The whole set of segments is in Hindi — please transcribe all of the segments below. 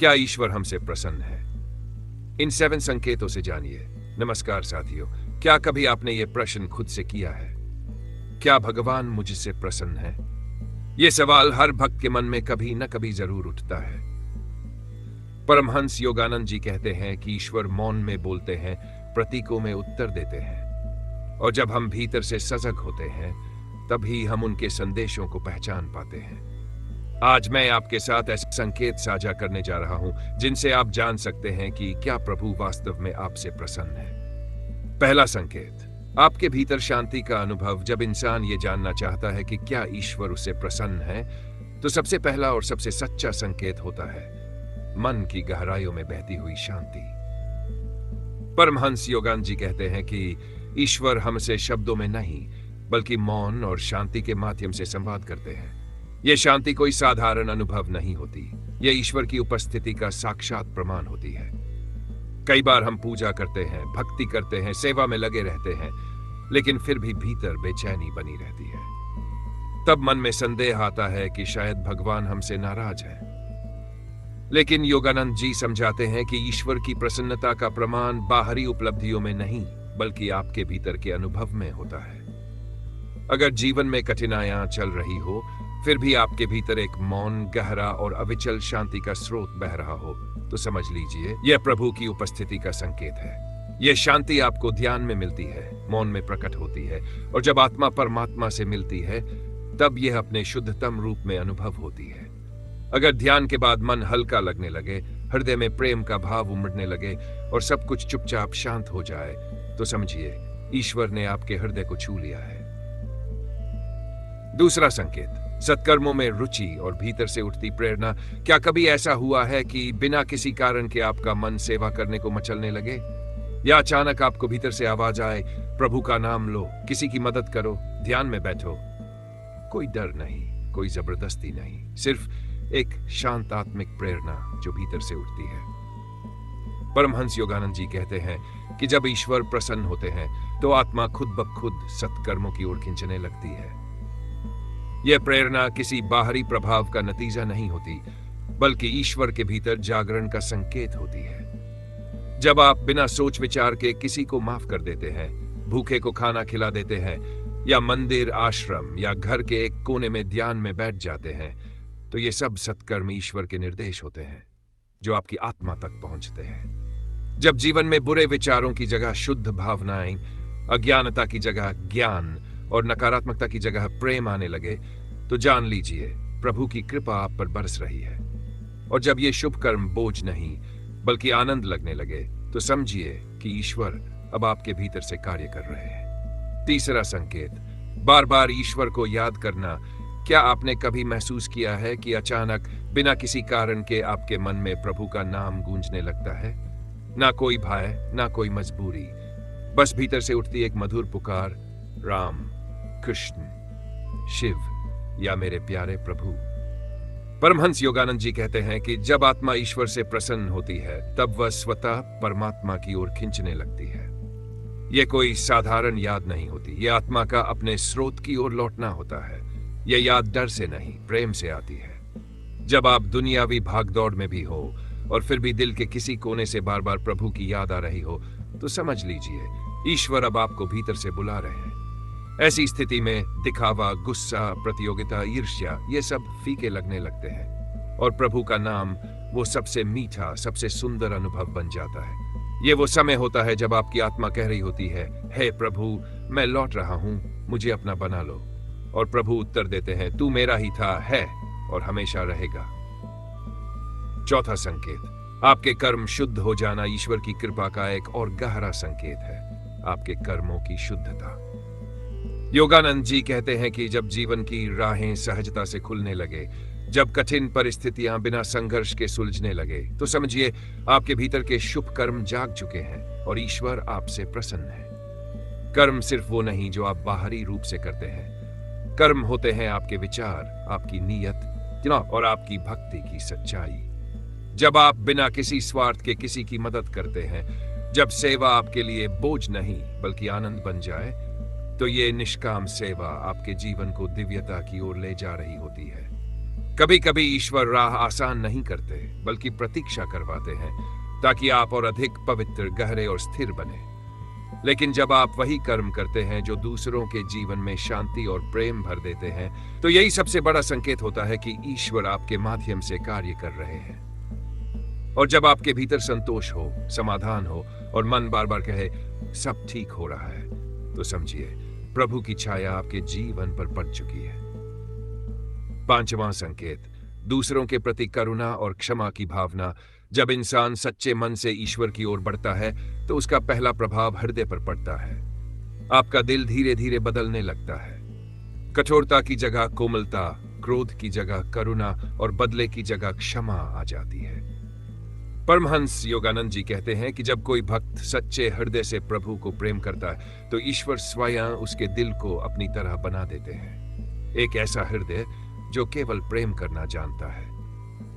क्या ईश्वर हमसे प्रसन्न है? इन 7 संकेतों से जानिए। नमस्कार साथियों, क्या कभी आपने ये प्रश्न खुद से किया है? क्या भगवान मुझसे प्रसन्न है? ये सवाल हर भक्त के मन में कभी न कभी जरूर उठता है। परमहंस योगानंद जी कहते हैं कि ईश्वर मौन में बोलते हैं, प्रतीकों में उत्तर देते हैं, और जब हम भीतर से सजग होते हैं तभी हम उनके संदेशों को पहचान पाते हैं। आज मैं आपके साथ ऐसे संकेत साझा करने जा रहा हूं जिनसे आप जान सकते हैं कि क्या प्रभु वास्तव में आपसे प्रसन्न है। पहला संकेत, आपके भीतर शांति का अनुभव। जब इंसान ये जानना चाहता है कि क्या ईश्वर उसे प्रसन्न है, तो सबसे पहला और सबसे सच्चा संकेत होता है मन की गहराइयों में बहती हुई शांति। परमहंस योगानंद जी कहते हैं कि ईश्वर हमसे शब्दों में नहीं बल्कि मौन और शांति के माध्यम से संवाद करते हैं। यह शांति कोई साधारण अनुभव नहीं होती, यह ईश्वर की उपस्थिति का साक्षात प्रमाण होती है। कई बार हम पूजा करते हैं, भक्ति करते हैं, सेवा में लगे रहते हैं, लेकिन फिर भी भीतर बेचैनी बनी रहती है। तब मन में संदेह आता है कि शायद भगवान हमसे नाराज है। लेकिन योगानंद जी समझाते हैं कि ईश्वर की प्रसन्नता का प्रमाण बाहरी उपलब्धियों में नहीं बल्कि आपके भीतर के अनुभव में होता है। अगर जीवन में कठिनाइयां चल रही हो, फिर भी आपके भीतर एक मौन, गहरा और अविचल शांति का स्रोत बह रहा हो, तो समझ लीजिए यह प्रभु की उपस्थिति का संकेत है। यह शांति आपको ध्यान में मिलती है, मौन में प्रकट होती है, और जब आत्मा परमात्मा से मिलती है तब यह अपने शुद्धतम रूप में अनुभव होती है। अगर ध्यान के बाद मन हल्का लगने लगे, हृदय में प्रेम का भाव उमड़ने लगे और सब कुछ चुपचाप शांत हो जाए, तो समझिए ईश्वर ने आपके हृदय को छू लिया है। दूसरा संकेत, सत्कर्मों में रुचि और भीतर से उठती प्रेरणा। क्या कभी ऐसा हुआ है कि बिना किसी कारण के आपका मन सेवा करने को मचलने लगे, या अचानक आपको भीतर से आवाज आए, प्रभु का नाम लो, किसी की मदद करो, ध्यान में बैठो? कोई डर नहीं, कोई जबरदस्ती नहीं, सिर्फ एक शांत आत्मिक प्रेरणा जो भीतर से उठती है। परमहंस योगानंद जी कहते हैं कि जब ईश्वर प्रसन्न होते हैं तो आत्मा खुद ब खुद सत्कर्मों की ओर खींचने लगती है। यह प्रेरणा किसी बाहरी प्रभाव का नतीजा नहीं होती बल्कि ईश्वर के भीतर जागरण का संकेत होती है। जब आप बिना सोच विचार के किसी को माफ कर देते हैं, भूखे को खाना खिला देते हैं, या मंदिर, आश्रम या घर के एक कोने में ध्यान में बैठ जाते हैं, तो ये सब सत्कर्म ईश्वर के निर्देश होते हैं जो आपकी आत्मा तक पहुंचते हैं। जब जीवन में बुरे विचारों की जगह शुद्ध भावनाएं, अज्ञानता की जगह ज्ञान और नकारात्मकता की जगह प्रेम आने लगे, तो जान लीजिए प्रभु की कृपा आप पर बरस रही है। और जब ये शुभ कर्म बोझ नहीं बल्कि आनंद लगने लगे, तो समझिए कि ईश्वर अब आपके भीतर से कार्य कर रहे हैं। तीसरा संकेत, बार बार ईश्वर को याद करना। क्या आपने कभी महसूस किया है कि अचानक बिना किसी कारण के आपके मन में प्रभु का नाम गूंजने लगता है? ना कोई भय, ना कोई मजबूरी, बस भीतर से उठती एक मधुर पुकार, राम, कृष्ण, शिव या मेरे प्यारे प्रभु। परमहंस योगानंद जी कहते हैं कि जब आत्मा ईश्वर से प्रसन्न होती है तब वह स्वतः परमात्मा की ओर खींचने लगती है। यह कोई साधारण याद नहीं होती, यह आत्मा का अपने स्रोत की ओर लौटना होता है। यह याद डर से नहीं, प्रेम से आती है। जब आप दुनियावी भागदौड़ में भी हो और फिर भी दिल के किसी कोने से बार बार प्रभु की याद आ रही हो, तो समझ लीजिए ईश्वर अब आपको भीतर से बुला रहे हैं। ऐसी स्थिति में दिखावा, गुस्सा, प्रतियोगिता, ईर्ष्या, ये सब फीके लगने लगते हैं और प्रभु का नाम वो सबसे मीठा, सबसे सुंदर अनुभव बन जाता है। ये वो समय होता है जब आपकी आत्मा कह रही होती है, हे प्रभु, मैं लौट रहा हूं, मुझे अपना बना लो। और प्रभु उत्तर देते हैं, तू मेरा ही था, है और हमेशा रहेगा। चौथा संकेत, आपके कर्म शुद्ध हो जाना ईश्वर की कृपा का एक और गहरा संकेत है, आपके कर्मों की शुद्धता। योगानंद जी कहते हैं कि जब जीवन की राहें सहजता से खुलने लगे, जब कठिन परिस्थितियां बिना संघर्ष के सुलझने लगे, तो समझिए आपके भीतर के शुभ कर्म जाग चुके हैं और ईश्वर आपसे प्रसन्न है। कर्म सिर्फ वो नहीं जो आप बाहरी रूप से करते हैं, कर्म होते हैं आपके विचार, आपकी नीयत और आपकी भक्ति की सच्चाई। जब आप बिना किसी स्वार्थ के किसी की मदद करते हैं, जब सेवा आपके लिए बोझ नहीं बल्कि आनंद बन जाए, तो ये निष्काम सेवा आपके जीवन को दिव्यता की ओर ले जा रही होती है। कभी कभी ईश्वर राह आसान नहीं करते, बल्कि प्रतीक्षा करवाते हैं ताकि आप और अधिक पवित्र, गहरे और स्थिर बने। लेकिन जब आप वही कर्म करते हैं जो दूसरों के जीवन में शांति और प्रेम भर देते हैं, तो यही सबसे बड़ा संकेत होता है कि ईश्वर आपके माध्यम से कार्य कर रहे हैं। और जब आपके भीतर संतोष हो, समाधान हो और मन बार बार कहे सब ठीक हो रहा है, तो समझिए प्रभु की छाया आपके जीवन पर पड़ चुकी है। पांचवां संकेत, दूसरों के प्रति करुणा और क्षमा की भावना। जब इंसान सच्चे मन से ईश्वर की ओर बढ़ता है, तो उसका पहला प्रभाव हृदय पर पड़ता है। आपका दिल धीरे धीरे बदलने लगता है। कठोरता की जगह कोमलता, क्रोध की जगह करुणा और बदले की जगह क्षमा आ जाती है। परमहंस योगानंद जी कहते हैं कि जब कोई भक्त सच्चे हृदय से प्रभु को प्रेम करता है, तो ईश्वर स्वयं उसके दिल को अपनी तरह बना देते हैं। एक ऐसा हृदय जो केवल प्रेम करना जानता है।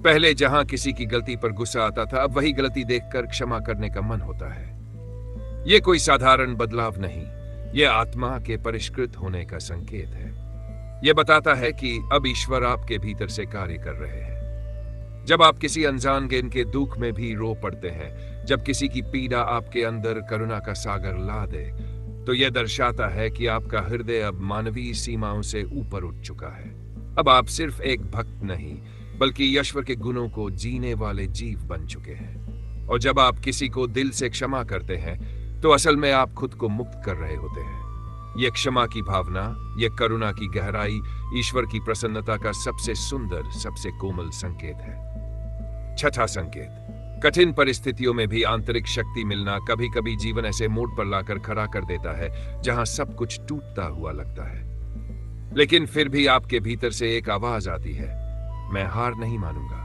पहले जहां किसी की गलती पर गुस्सा आता था, अब वही गलती देखकर क्षमा करने का मन होता है। यह कोई साधारण बदलाव नहीं, यह आत्मा के परिष्कृत होने का संकेत है। यह बताता है कि अब ईश्वर आपके भीतर से कार्य कर रहे हैं। जब आप किसी अनजान के दुख में भी रो पड़ते हैं, जब किसी की पीड़ा आपके अंदर करुणा का सागर ला दे, तो यह दर्शाता है कि आपका हृदय अब मानवीय सीमाओं से ऊपर उठ चुका है। अब आप सिर्फ एक भक्त नहीं, बल्कि ईश्वर के गुणों को जीने वाले जीव बन चुके हैं। और जब आप किसी को दिल से क्षमा करते हैं, तो असल में आप खुद को मुक्त कर रहे होते हैं। यह क्षमा की भावना, यह करुणा की गहराई ईश्वर की प्रसन्नता का सबसे सुंदर, सबसे कोमल संकेत है। छठा संकेत, कठिन परिस्थितियों में भी आंतरिक शक्ति मिलना। कभी कभी जीवन ऐसे मोड़ पर लाकर खड़ा कर देता है जहां सब कुछ टूटता हुआ लगता है, लेकिन फिर भी आपके भीतर से एक आवाज आती है, मैं हार नहीं मानूंगा,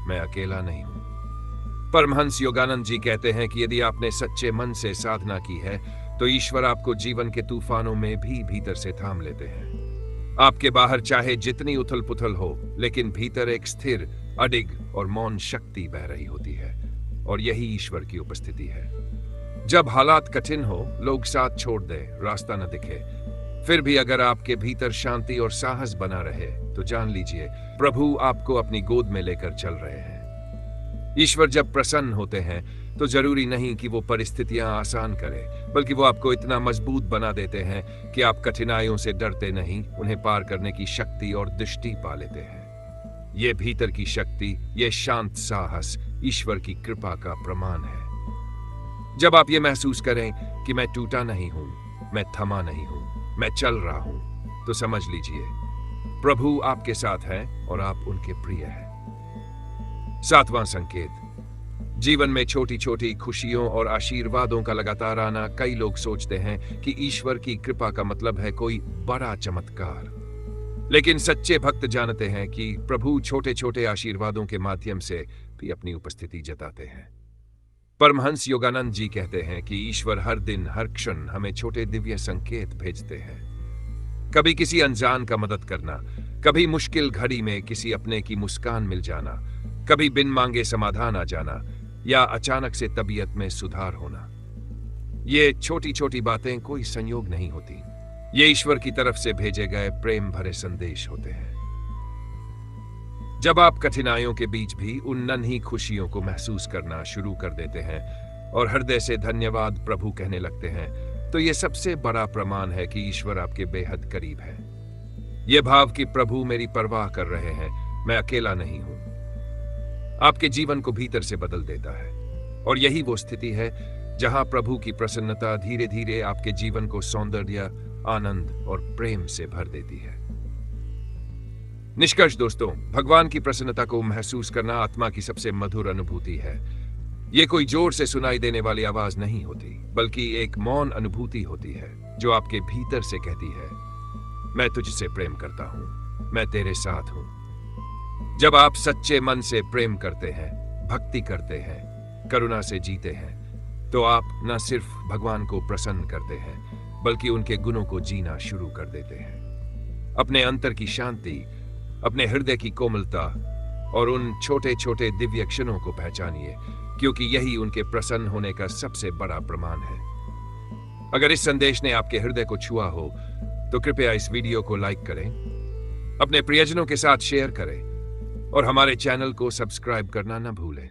मैं अकेला नहीं हूं। परमहंस योगानंद जी कहते हैं कि यदि आपने सच्चे मन से साधना की है, तो ईश्वर आपको जीवन के तूफानों में भी भीतर से थाम लेते हैं। आपके बाहर चाहे जितनी उथल पुथल हो, लेकिन भीतर एक स्थिर, अडिग और मौन शक्ति बह रही होती है, और यही ईश्वर की उपस्थिति है। जब हालात कठिन हो, लोग साथ छोड़ दे, रास्ता न दिखे, फिर भी अगर आपके भीतर शांति और साहस बना रहे, तो जान लीजिए प्रभु आपको अपनी गोद में लेकर चल रहे हैं। ईश्वर जब प्रसन्न होते हैं, तो जरूरी नहीं कि वो परिस्थितियां आसान करे, बल्कि वो आपको इतना मजबूत बना देते हैं कि आप कठिनाइयों से डरते नहीं, उन्हें पार करने की शक्ति और दृष्टि पा लेते हैं। ये भीतर की शक्ति, ये शांत साहस ईश्वर की कृपा का प्रमाण है। जब आप ये महसूस करें कि मैं टूटा नहीं हूं, मैं थमा नहीं हूं, मैं चल रहा हूं, तो समझ लीजिए प्रभु आपके साथ है और आप उनके प्रिय हैं। सातवां संकेत, जीवन में छोटी छोटी खुशियों और आशीर्वादों का लगातार आना। कई लोग सोचते हैं कि ईश्वर की कृपा का मतलब है कोई बड़ा चमत्कार, लेकिन सच्चे भक्त जानते हैं कि प्रभु छोटे छोटे आशीर्वादों के माध्यम से भी अपनी उपस्थिति जताते हैं। परमहंस योगानंद जी कहते हैं कि ईश्वर हर दिन, हर क्षण हमें छोटे दिव्य संकेत भेजते हैं। कभी किसी अनजान का मदद करना, कभी मुश्किल घड़ी में किसी अपने की मुस्कान मिल जाना, कभी बिन मांगे समाधान आ जाना, या अचानक से तबीयत में सुधार होना। ये छोटी छोटी बातें कोई संयोग नहीं होती, ये ईश्वर की तरफ से भेजे गए प्रेम भरे संदेश होते हैं। जब आप कठिनाइयों के बीच भी उन नन्ही खुशियों को महसूस करना शुरू कर देते हैं और हृदय से धन्यवाद प्रभु कहने लगते हैं, तो यह सबसे बड़ा प्रमाण है कि ईश्वर आपके बेहद करीब है। यह भाव कि प्रभु मेरी परवाह कर रहे हैं, मैं अकेला नहीं हूं, आपके जीवन को भीतर से बदल देता है। और यही वो स्थिति है जहां प्रभु की प्रसन्नता धीरे धीरे आपके जीवन को सौंदर्य, आनंद और प्रेम से भर देती है। निष्कर्ष दोस्तों, भगवान की प्रसन्नता को महसूस करना आत्मा की सबसे मधुर अनुभूति है। यह कोई जोर से सुनाई देने वाली आवाज नहीं होती, बल्कि एक मौन अनुभूति होती है जो आपके भीतर से कहती है, मैं तुझसे प्रेम करता हूं, मैं तेरे साथ हूं। जब आप सच्चे मन से प्रेम करते हैं, भक्ति करते हैं, करुणा से जीते हैं, तो आप न सिर्फ भगवान को प्रसन्न करते हैं, बल्कि उनके गुणों को जीना शुरू कर देते हैं। अपने अंतर की शांति, अपने हृदय की कोमलता और उन छोटे छोटे दिव्य क्षणों को पहचानिए, क्योंकि यही उनके प्रसन्न होने का सबसे बड़ा प्रमाण है। अगर इस संदेश ने आपके हृदय को छुआ हो, तो कृपया इस वीडियो को लाइक करें, अपने प्रियजनों के साथ शेयर करें और हमारे चैनल को सब्सक्राइब करना ना भूलें।